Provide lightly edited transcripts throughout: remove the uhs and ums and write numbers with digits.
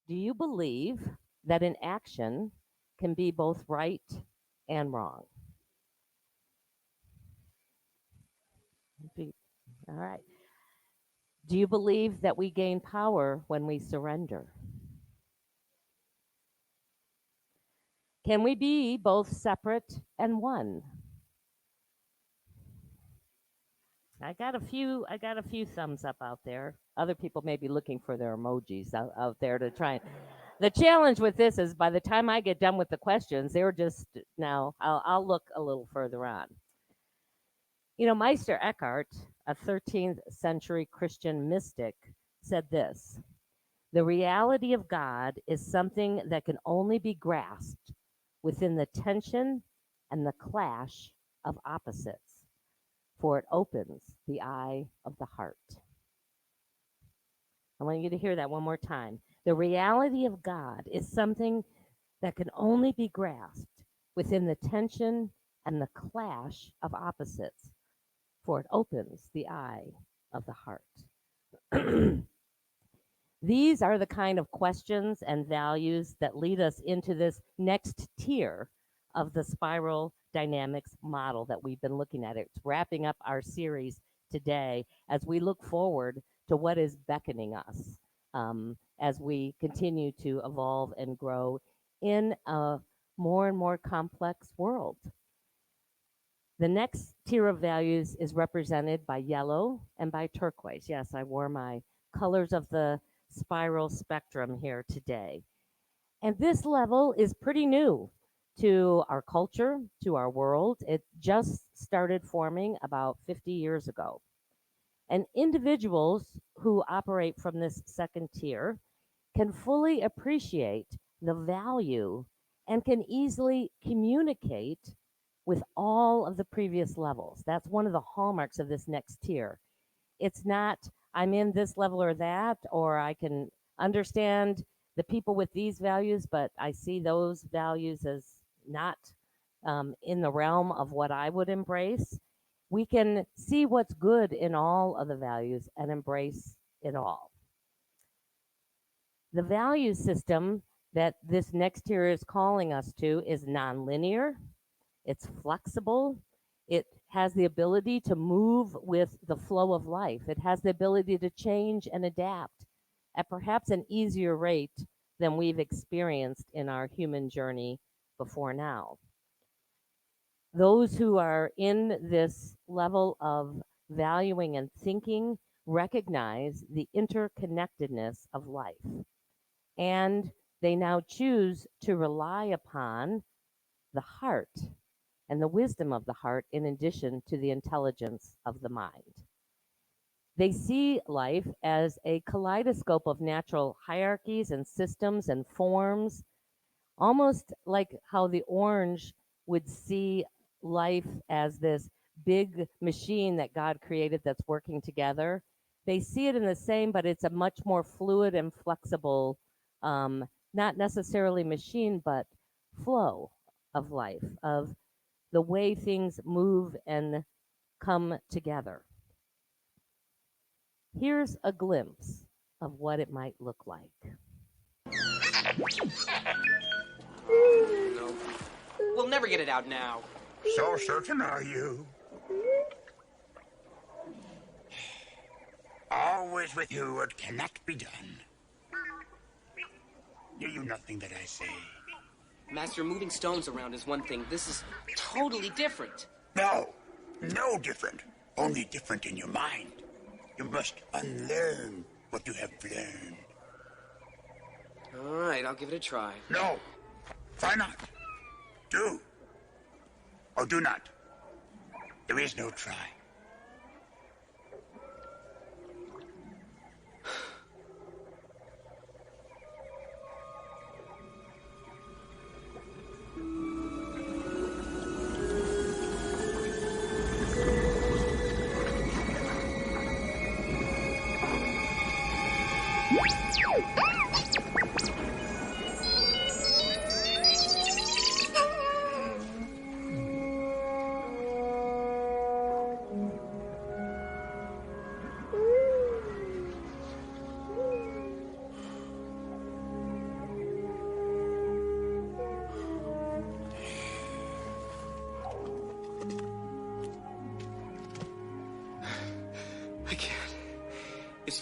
Do you believe that an action can be both right and wrong? All right. Do you believe that we gain power when we surrender? Can we be both separate and one? I got a few thumbs up out there. Other people may be looking for their emojis out there to try and the challenge with this is by the time I get done with the questions, they're just now I'll look a little further on. Meister Eckhart, a 13th century Christian mystic, said this: the reality of God is something that can only be grasped within the tension and the clash of opposites, for it opens the eye of the heart. I want you to hear that one more time. The reality of God is something that can only be grasped within the tension and the clash of opposites, for it opens the eye of the heart. These are the kind of questions and values that lead us into this next tier of the spiral dynamics model that we've been looking at. It's wrapping up our series today as we look forward to what is beckoning us as we continue to evolve and grow in a more and more complex world. The next tier of values is represented by yellow and by turquoise. Yes, I wore my colors of the spiral spectrum here today. And this level is pretty new to our culture, to our world. It just started forming about 50 years ago. And individuals who operate from this second tier can fully appreciate the value and can easily communicate with all of the previous levels. That's one of the hallmarks of this next tier. It's not, I'm in this level or that, or I can understand the people with these values, but I see those values as not in the realm of what I would embrace. We can see what's good in all of the values and embrace it all. The value system that this next tier is calling us to is nonlinear, it's flexible, it has the ability to move with the flow of life, it has the ability to change and adapt at perhaps an easier rate than we've experienced in our human journey before now. Those who are in this level of valuing and thinking recognize the interconnectedness of life. And they now choose to rely upon the heart and the wisdom of the heart in addition to the intelligence of the mind. They see life as a kaleidoscope of natural hierarchies and systems and forms, almost like how the orange would see life as this big machine that God created that's working together. They see it in the same, but it's a much more fluid and flexible, not necessarily machine, but flow of life, of the way things move and come together. Here's a glimpse of what it might look like. No. We'll never get it out now. So certain are you? Always with you what cannot be done. Do you nothing that I say? Master, moving stones around is one thing. This is totally different. No, no different. Only different in your mind. You must unlearn what you have learned. All right, I'll give it a try. No, try not. Do. Or do not. There is no try.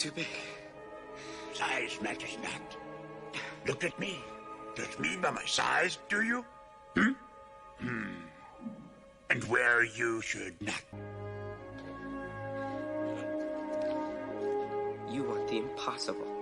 too big. Size matters not. Look at me. Judge me by my size, do you? And where you should not. You want the impossible.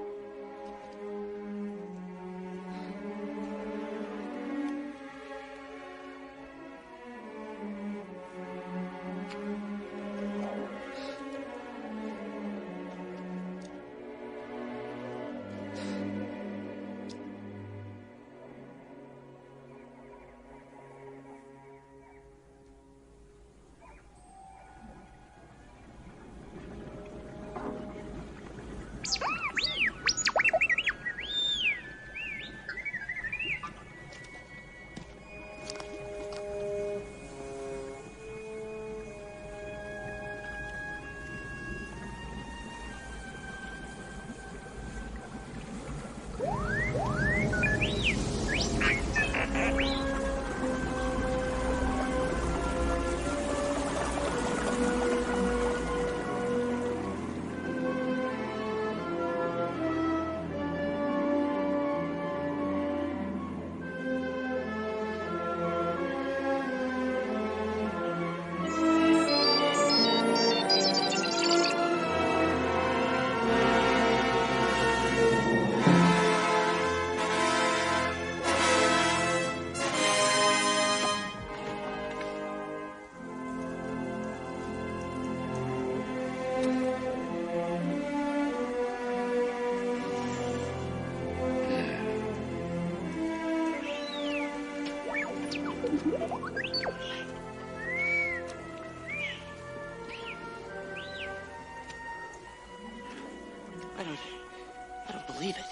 I don't believe it.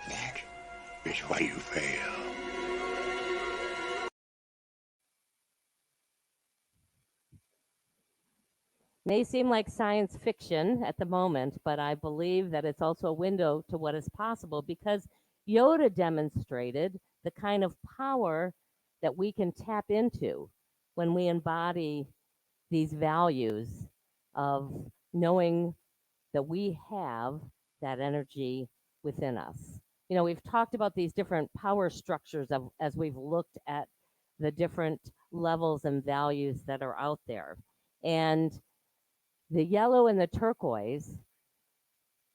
That is why you fail. May seem like science fiction at the moment, but I believe that it's also a window to what is possible because Yoda demonstrated the kind of power that we can tap into when we embody these values of knowing that we have that energy within us. We've talked about these different power structures as we've looked at the different levels and values that are out there. And the yellow and the turquoise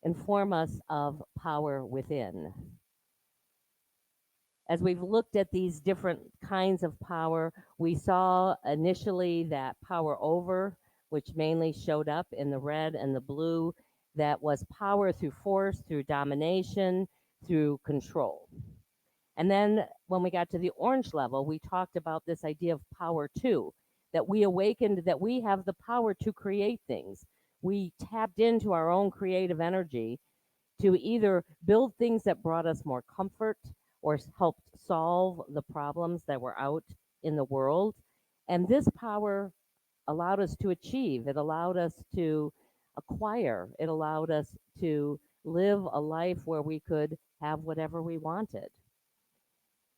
inform us of power within. As we've looked at these different kinds of power, we saw initially that power over, which mainly showed up in the red and the blue, that was power through force, through domination, through control. And then when we got to the orange level, we talked about this idea of power too, that we awakened that we have the power to create things. We tapped into our own creative energy to either build things that brought us more comfort or helped solve the problems that were out in the world. And this power allowed us to achieve, it allowed us to acquire, it allowed us to live a life where we could have whatever we wanted.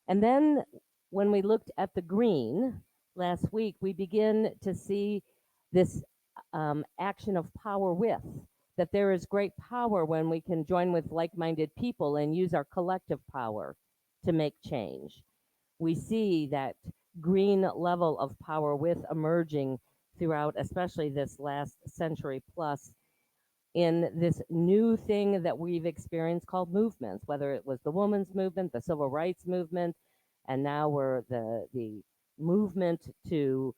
And then when we looked at the green last week, we begin to see this action of power with, that there is great power when we can join with like minded people and use our collective power to make change. We see that green level of power with emerging throughout, especially this last century plus, in this new thing that we've experienced called movements, whether it was the women's movement, the civil rights movement, and now we're the movement to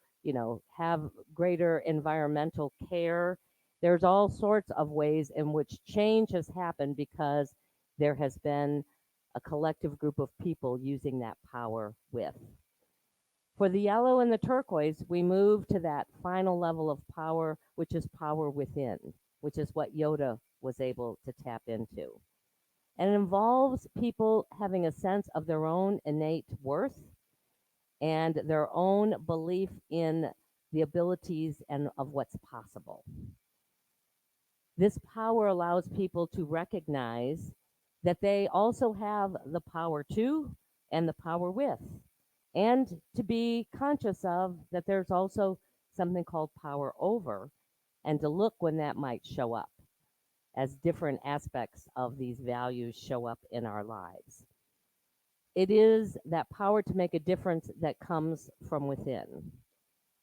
have greater environmental care. There's all sorts of ways in which change has happened because there has been a collective group of people using that power with. For the yellow and the turquoise, we move to that final level of power, which is power within, which is what Yoda was able to tap into. And it involves people having a sense of their own innate worth and their own belief in the abilities and of what's possible. This power allows people to recognize that they also have the power to and the power with, and to be conscious of that there's also something called power over, and to look when that might show up as different aspects of these values show up in our lives. It is that power to make a difference that comes from within.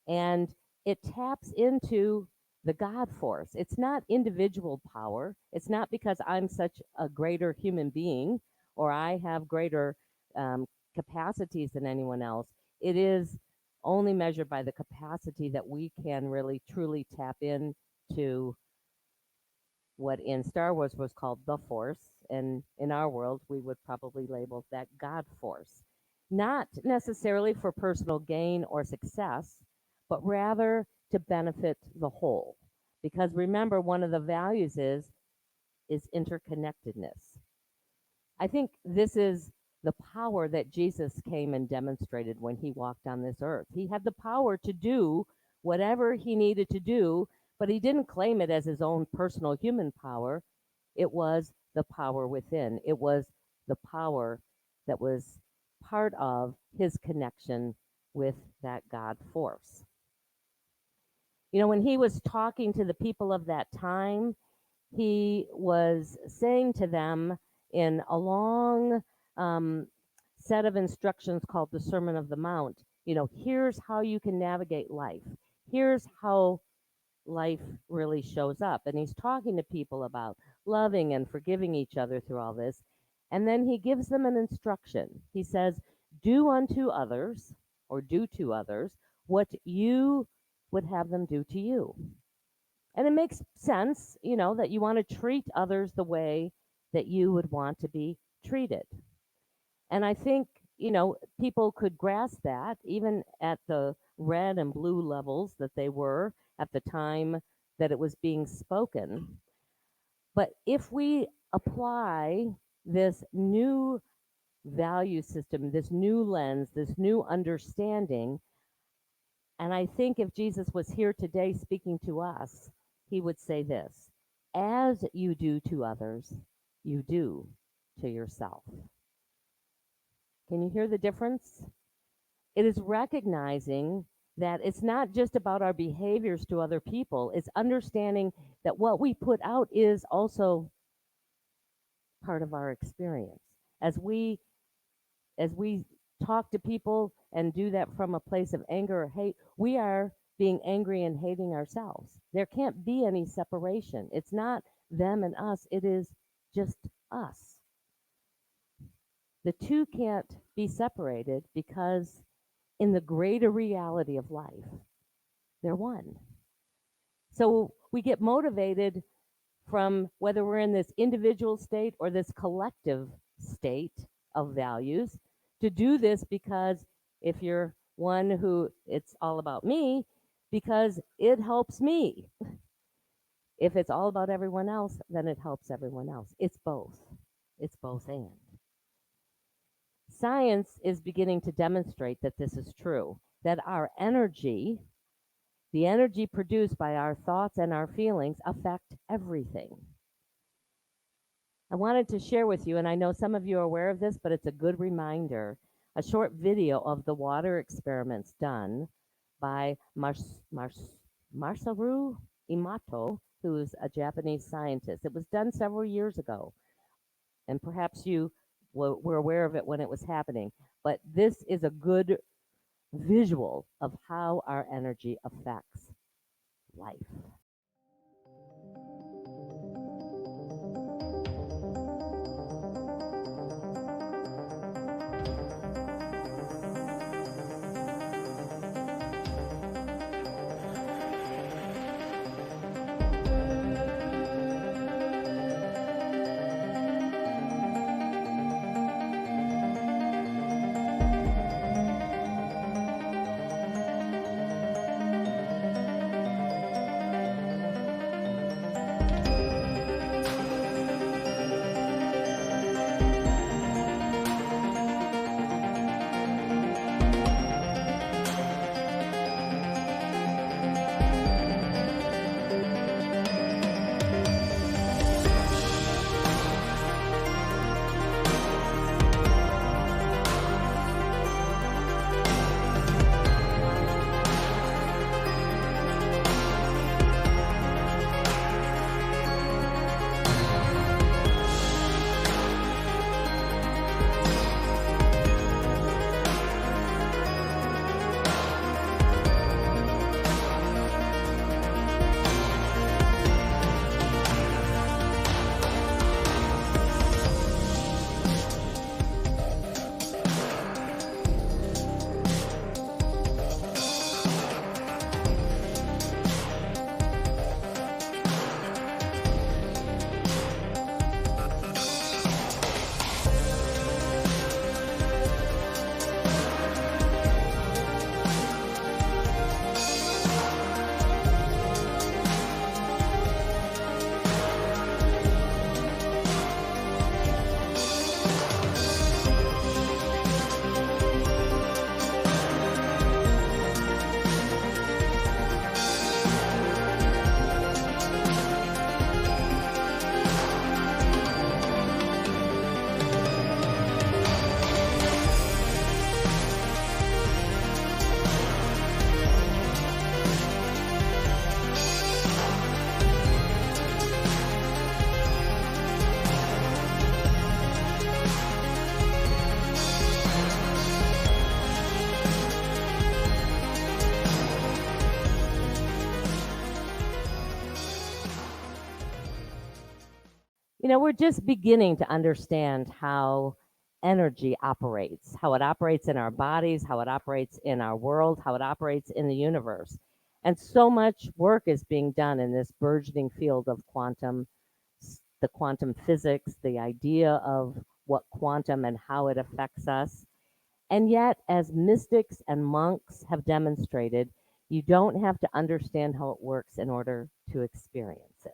And it taps into the God force. It's not individual power. It's not because I'm such a greater human being or I have greater um, capacities than anyone else. It is only measured by the capacity that we can really truly tap into what in Star Wars was called the Force, and in our world, we would probably label that God Force. Not necessarily for personal gain or success, but rather to benefit the whole. Because remember, one of the values is interconnectedness. I think this is the power that Jesus came and demonstrated when he walked on this earth. He had the power to do whatever he needed to do, but he didn't claim it as his own personal human power. It was the power within. It was the power that was part of his connection with that God force. You know, when he was talking to the people of that time, he was saying to them in a long um, set of instructions called the Sermon of the Mount, you know, here's how you can navigate life. Here's how life really shows up. And he's talking to people about loving and forgiving each other through all this. And then he gives them an instruction. He says, do unto others, or do to others, what you would have them do to you. And it makes sense, you know, that you want to treat others the way that you would want to be treated. And I think, you know, people could grasp that even at the red and blue levels that they were at the time that it was being spoken. But if we apply this new value system, this new lens, this new understanding, and I think if Jesus was here today speaking to us, he would say this: as you do to others, you do to yourself. Can you hear the difference? It is recognizing that it's not just about our behaviors to other people, it's understanding that what we put out is also part of our experience. As we as we talk to people and do that from a place of anger or hate, we are being angry and hating ourselves. There can't be any separation. It's not them and us, it is just us. The two can't be separated because in the greater reality of life, they're one. So we get motivated from whether we're in this individual state or this collective state of values to do this because if you're one who it's all about me, because it helps me. If it's all about everyone else, then it helps everyone else. It's both. It's both and. Science is beginning to demonstrate that this is true, that our energy, the energy produced by our thoughts and our feelings, affect everything. I wanted to share with you, and I know some of you are aware of this, but it's a good reminder, a short video of the water experiments done by Masaru Emoto, who's a Japanese scientist. It was done several years ago, and perhaps you were aware of it when it was happening, but this is a good visual of how our energy affects life. we're just beginning to understand how energy operates, how it operates in our bodies, how it operates in our world, how it operates in the universe. And so much work is being done in this burgeoning field of the quantum physics, the idea of what quantum and how it affects us. And yet, as mystics and monks have demonstrated, you don't have to understand how it works in order to experience it.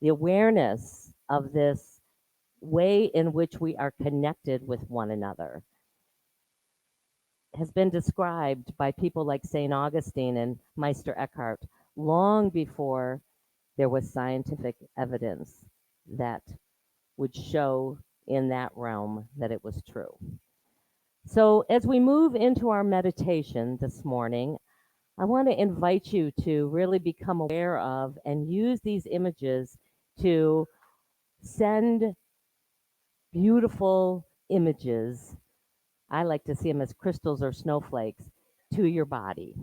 The awareness of this way in which we are connected with one another has been described by people like St. Augustine and Meister Eckhart long before there was scientific evidence that would show in that realm that it was true. So, as we move into our meditation this morning, I want to invite you to really become aware of and use these images to send beautiful images. I like to see them as crystals or snowflakes to your body.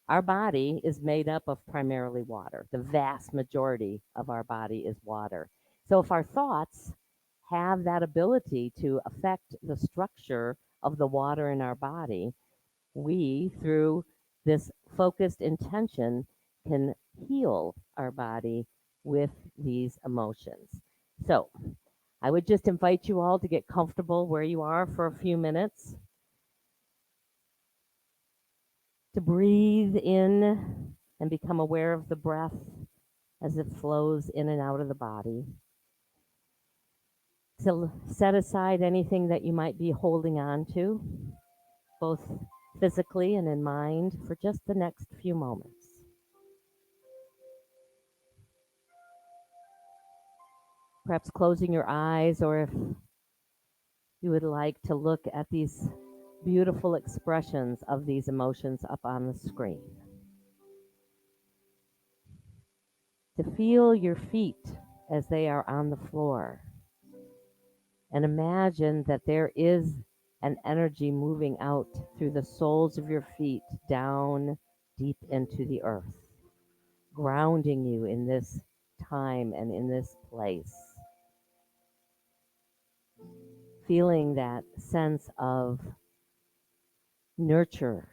Our body is made up of primarily water. The vast majority of our body is water. So if our thoughts have that ability to affect the structure of the water in our body, we, through this focused intention, can heal our body with these emotions. So I would just invite you all to get comfortable where you are for a few minutes, to breathe in and become aware of the breath as it flows in and out of the body. To set aside anything that you might be holding on to, both physically and in mind, for just the next few moments. Perhaps closing your eyes, or if you would like to look at these beautiful expressions of these emotions up on the screen. To feel your feet as they are on the floor. And imagine that there is an energy moving out through the soles of your feet down deep into the earth, grounding you in this time and in this place. Feeling that sense of nurture,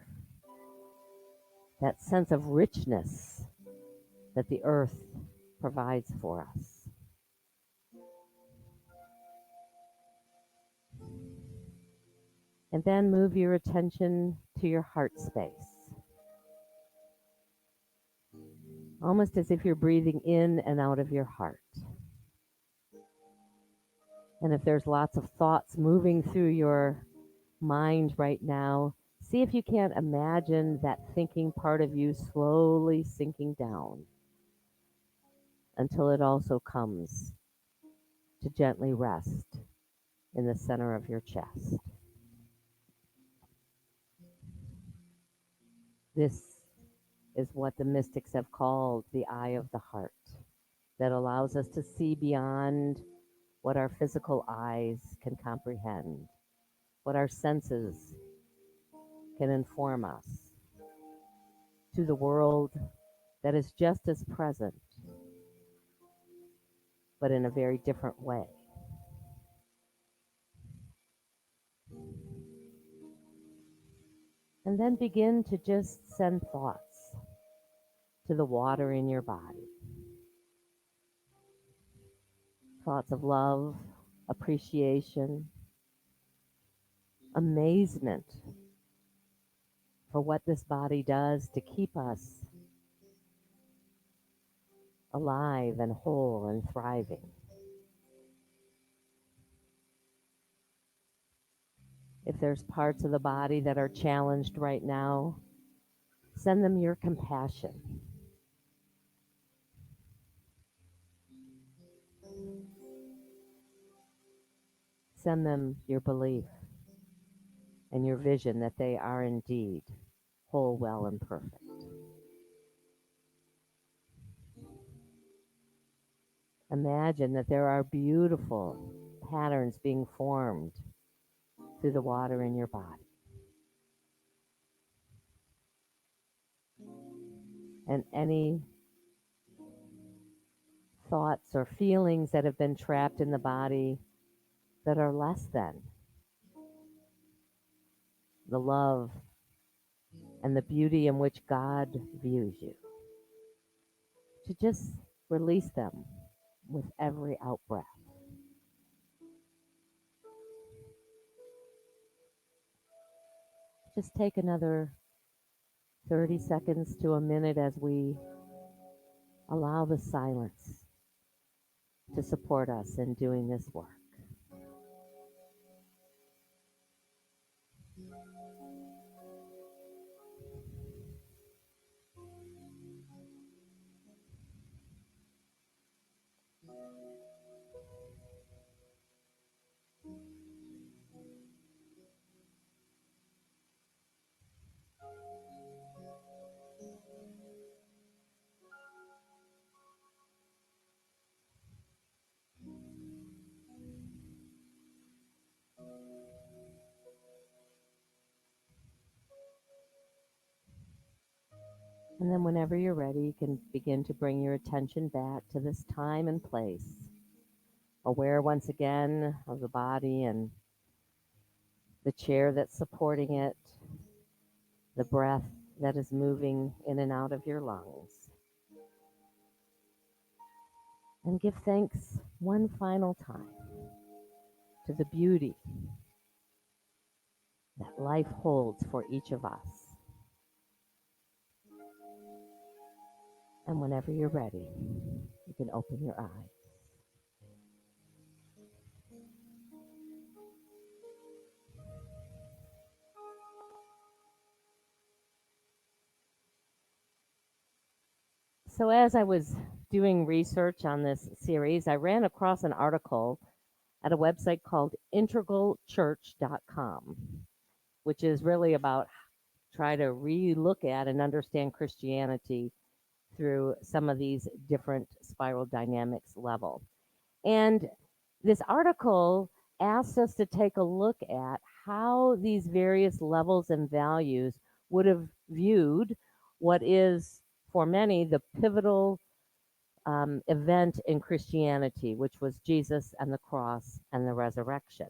that sense of richness that the earth provides for us. And then move your attention to your heart space. Almost as if you're breathing in and out of your heart. And if there's lots of thoughts moving through your mind right now, see if you can't imagine that thinking part of you slowly sinking down until it also comes to gently rest in the center of your chest. This is what the mystics have called the eye of the heart, that allows us to see beyond what our physical eyes can comprehend, what our senses can inform us, to the world that is just as present, but in a very different way. And then begin to just send thoughts to the water in your body. Thoughts of love, appreciation, amazement for what this body does to keep us alive and whole and thriving. If there's parts of the body that are challenged right now, send them your compassion. Send them your belief and your vision that they are indeed whole, well, and perfect. Imagine that there are beautiful patterns being formed through the water in your body. And any thoughts or feelings that have been trapped in the body that are less than the love and the beauty in which God views you, to just release them with every out breath. Just take another 30 seconds to a minute as we allow the silence to support us in doing this work. And then, whenever you're ready, you can begin to bring your attention back to this time and place, aware once again of the body and the chair that's supporting it, the breath that is moving in and out of your lungs. And give thanks one final time to the beauty that life holds for each of us. And whenever you're ready, you can open your eyes. So, as I was doing research on this series, I ran across an article at a website called integralchurch.com, which is really about try to re-look at and understand Christianity through some of these different spiral dynamics level. And this article asks us to take a look at how these various levels and values would have viewed what is, for many, the pivotal event in Christianity, which was Jesus and the cross and the resurrection.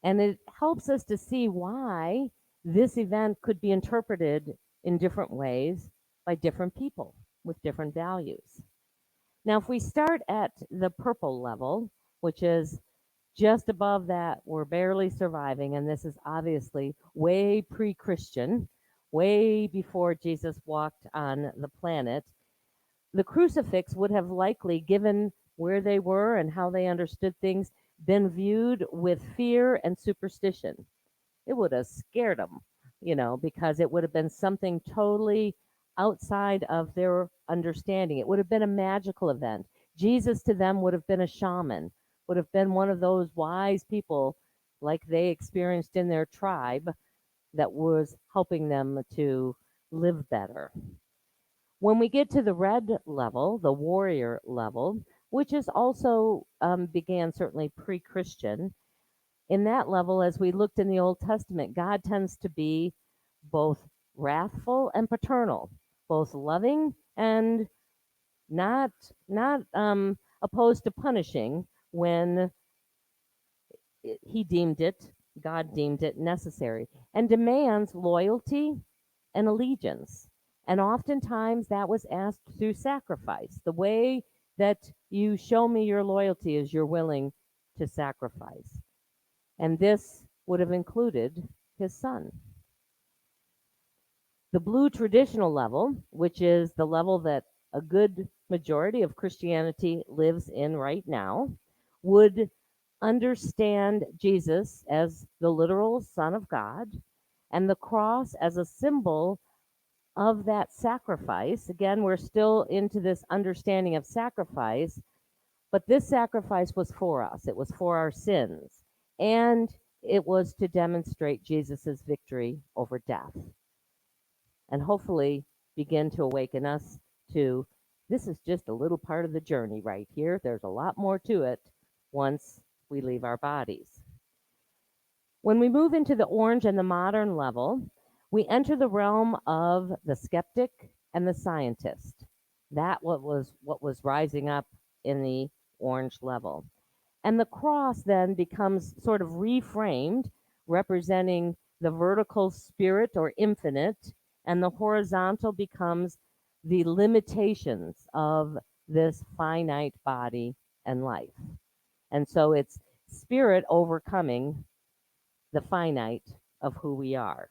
And it helps us to see why this event could be interpreted in different ways by different people with different values. Now, if we start at the purple level, which is just above that, we're barely surviving, and this is obviously way pre Christian, way before Jesus walked on the planet. The crucifix would have likely, given where they were and how they understood things, been viewed with fear and superstition. It would have scared them, because it would have been something totally outside of their understanding. It would have been a magical event. Jesus to them would have been a shaman, would have been one of those wise people like they experienced in their tribe that was helping them to live better. When we get to the red level, the warrior level, which is also began certainly pre-Christian, in that level, as we looked in the Old Testament, God tends to be both wrathful and paternal, both loving and not opposed to punishing when he deemed it, God deemed it necessary, and demands loyalty and allegiance. And oftentimes that was asked through sacrifice. The way that you show me your loyalty is you're willing to sacrifice. And this would have included his son. The blue traditional level, which is the level that a good majority of Christianity lives in right now, would understand Jesus as the literal Son of God and the cross as a symbol of that sacrifice. Again, we're still into this understanding of sacrifice, but this sacrifice was for us. It was for our sins, and it was to demonstrate Jesus' victory over death and hopefully begin to awaken us to this is just a little part of the journey right here. There's a lot more to it once we leave our bodies. When we move into the orange and the modern level, we enter the realm of the skeptic and the scientist. That what was rising up in the orange level. And the cross then becomes sort of reframed, representing the vertical spirit or infinite, and the horizontal becomes the limitations of this finite body and life. And so it's spirit overcoming the finite of who we are.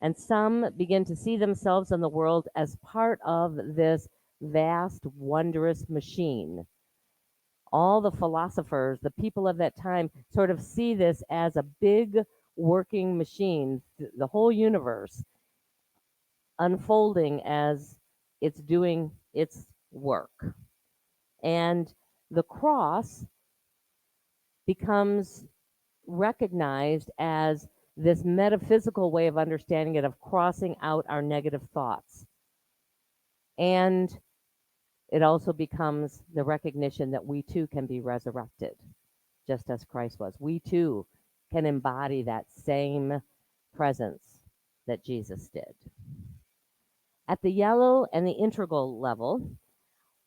And some begin to see themselves in the world as part of this vast, wondrous machine. All the philosophers, the people of that time, sort of see this as a big working machine, the whole universe unfolding as it's doing its work. And the cross becomes recognized as this metaphysical way of understanding it, of crossing out our negative thoughts. And it also becomes the recognition that we too can be resurrected, just as Christ was. We too can embody that same presence that Jesus did. At the yellow and the integral level,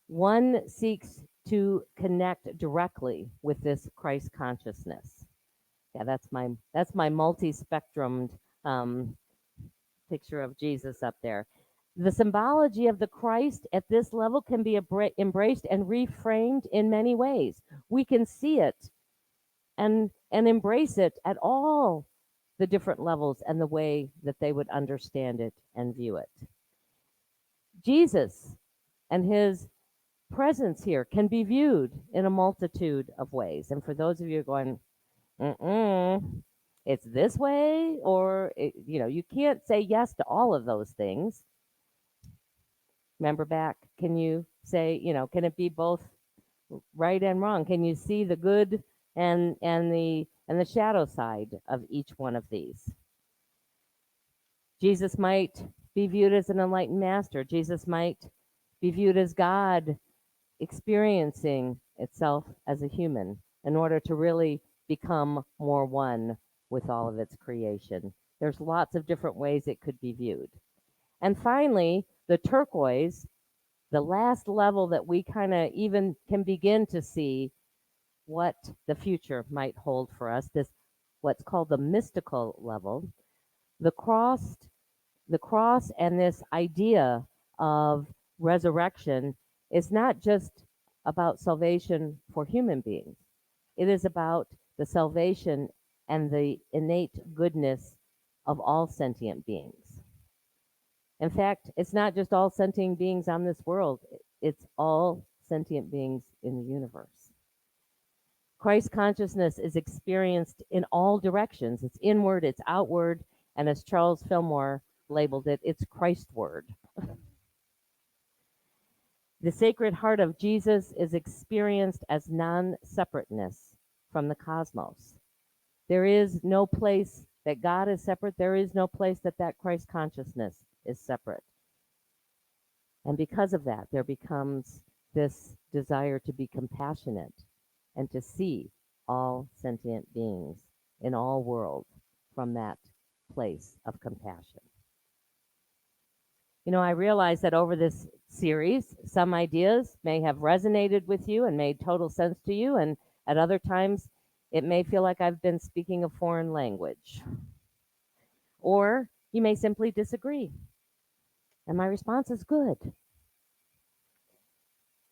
one seeks to connect directly with this Christ consciousness. Yeah, that's my multi-spectrumed um, picture of Jesus up there. The symbology of the Christ at this level can be embraced and reframed in many ways. We can see it and embrace it at all the different levels and the way that they would understand it and view it. Jesus and his presence here can be viewed in a multitude of ways. And for those of you going, it's this way, or you can't say yes to all of those things. Remember back, can you say, can it be both right and wrong? Can you see the good and the shadow side of each one of these? Jesus might be viewed as an enlightened master. Jesus might be viewed as God experiencing itself as a human in order to really become more one with all of its creation. There's lots of different ways it could be viewed. And finally, the turquoise, the last level that we kind of even can begin to see what the future might hold for us, this what's called the mystical level. The cross, the cross and this idea of resurrection is not just about salvation for human beings. It is about the salvation and the innate goodness of all sentient beings. In fact, it's not just all sentient beings on this world, it's all sentient beings in the universe. Christ consciousness is experienced in all directions. It's inward, it's outward, and as Charles Fillmore labeled it, it's Christward. The Sacred Heart of Jesus is experienced as non-separateness from the cosmos. There is no place that God is separate. There is no place that Christ consciousness is separate. And because of that, there becomes this desire to be compassionate and to see all sentient beings in all worlds from that place of compassion. I realize that over this series, some ideas may have resonated with you and made total sense to you, and at other times, it may feel like I've been speaking a foreign language. Or you may simply disagree. And my response is good.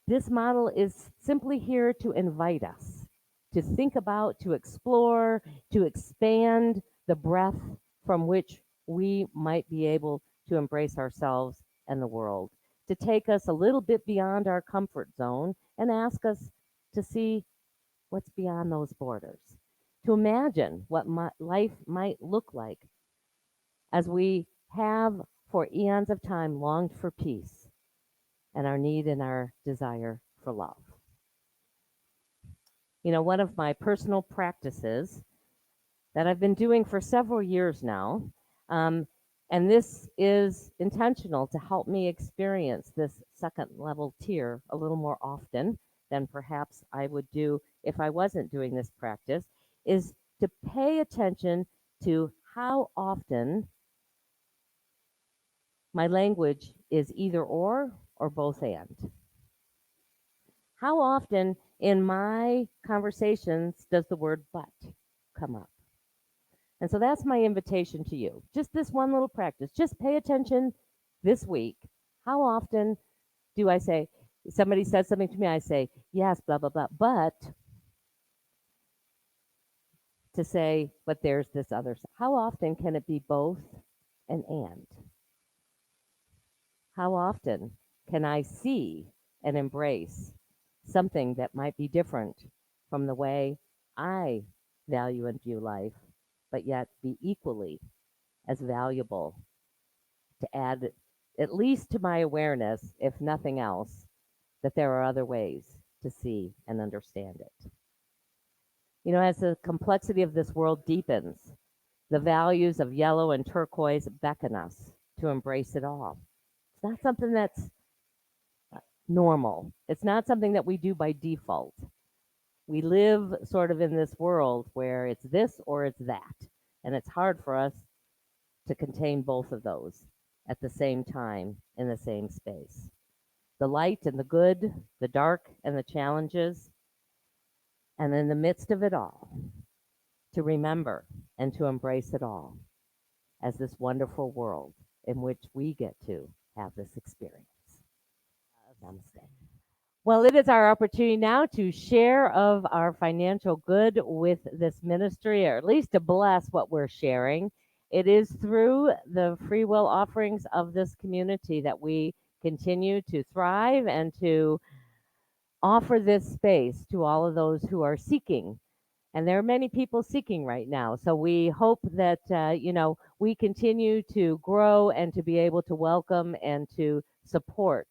This model is simply here to invite us to think about, to explore, to expand the breadth from which we might be able to embrace ourselves and the world, to take us a little bit beyond our comfort zone and ask us to see what's beyond those borders, to imagine what life might look like as we have for eons of time longed for peace and our need and our desire for love. One of my personal practices that I've been doing for several years now, um, and this is intentional to help me experience this second level tier a little more often than perhaps I would do if I wasn't doing this practice, is to pay attention to how often my language is either or or both and? How often in my conversations does the word but come up? And so that's my invitation to you. Just this one little practice. Just pay attention this week. How often do I say, somebody says something to me, I say, yes, blah, blah, blah, but to say, but there's this other. How often can it be both and? How often can I see and embrace something that might be different from the way I value and view life, but yet be equally as valuable to add at least to my awareness, if nothing else, that there are other ways to see and understand it. You know, as the complexity of this world deepens, the values of yellow and turquoise beckon us to embrace it all. It's not something that's normal. It's not something that we do by default. We live sort of in this world where it's this or it's that. And it's hard for us to contain both of those at the same time in the same space. The light and the good, the dark and the challenges, and in the midst of it all, to remember and to embrace it all as this wonderful world in which we get to have this experience. Namaste. Well, it is our opportunity now to share of our financial good with this ministry, or at least to bless what we're sharing. It is through the free will offerings of this community that we continue to thrive and to offer this space to all of those who are seeking. And there are many people seeking right now. So we hope that, we continue to grow and to be able to welcome and to support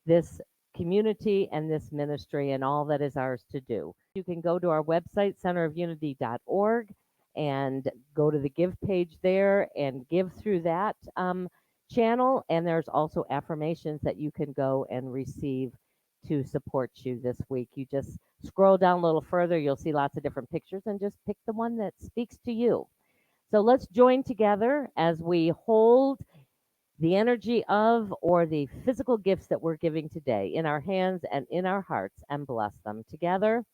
this community and this ministry and all that is ours to do. You can go to our website, centerofunity.org, and go to the give page there and give through that channel. And there's also affirmations that you can go and receive to support you this week. You just scroll down a little further, you'll see lots of different pictures, and just pick the one that speaks to you. So let's join together as we hold the energy of or the physical gifts that we're giving today in our hands and in our hearts and bless them together.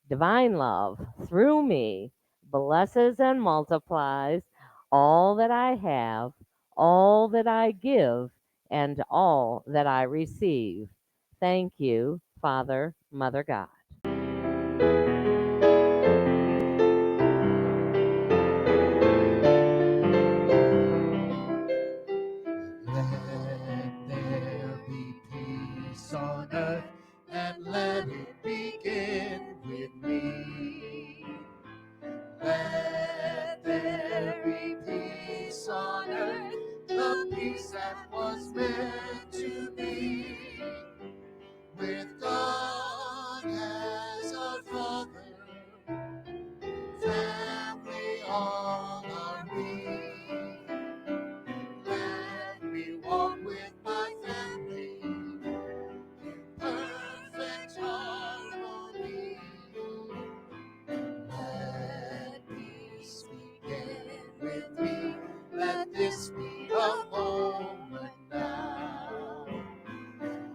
Divine love through me blesses and multiplies all that I have, all that I give, and all that I receive. Thank you, Father, Mother God. Let there be peace on earth, and let it begin with me. Let there be peace on earth, the peace that was meant to be. With God as our Father, family all are we. Let me walk with my family in perfect harmony. Let peace begin with me. Let this be a moment now.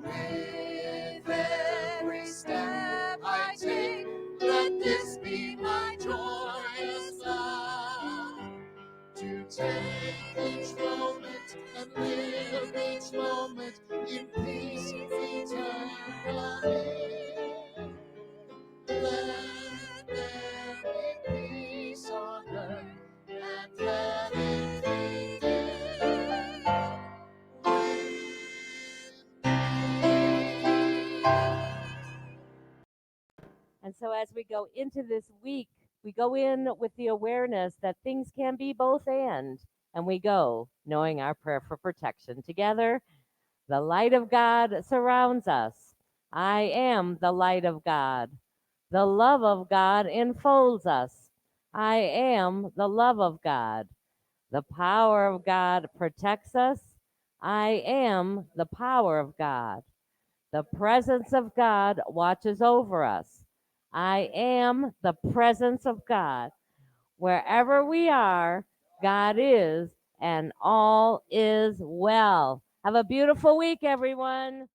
With every step I take, let this be my joyous vow. To take each moment and live each moment in peace eternally. Let there be peace on earth, and let it begin with And so as we go into this week, we go in with the awareness that things can be both and we go knowing our prayer for protection. Together, the light of God surrounds us. I am the light of God. The love of God enfolds us. I am the love of God. The power of God protects us. I am the power of God. The presence of God watches over us. I am the presence of God. Wherever we are, God is, and all is well. Have a beautiful week, everyone.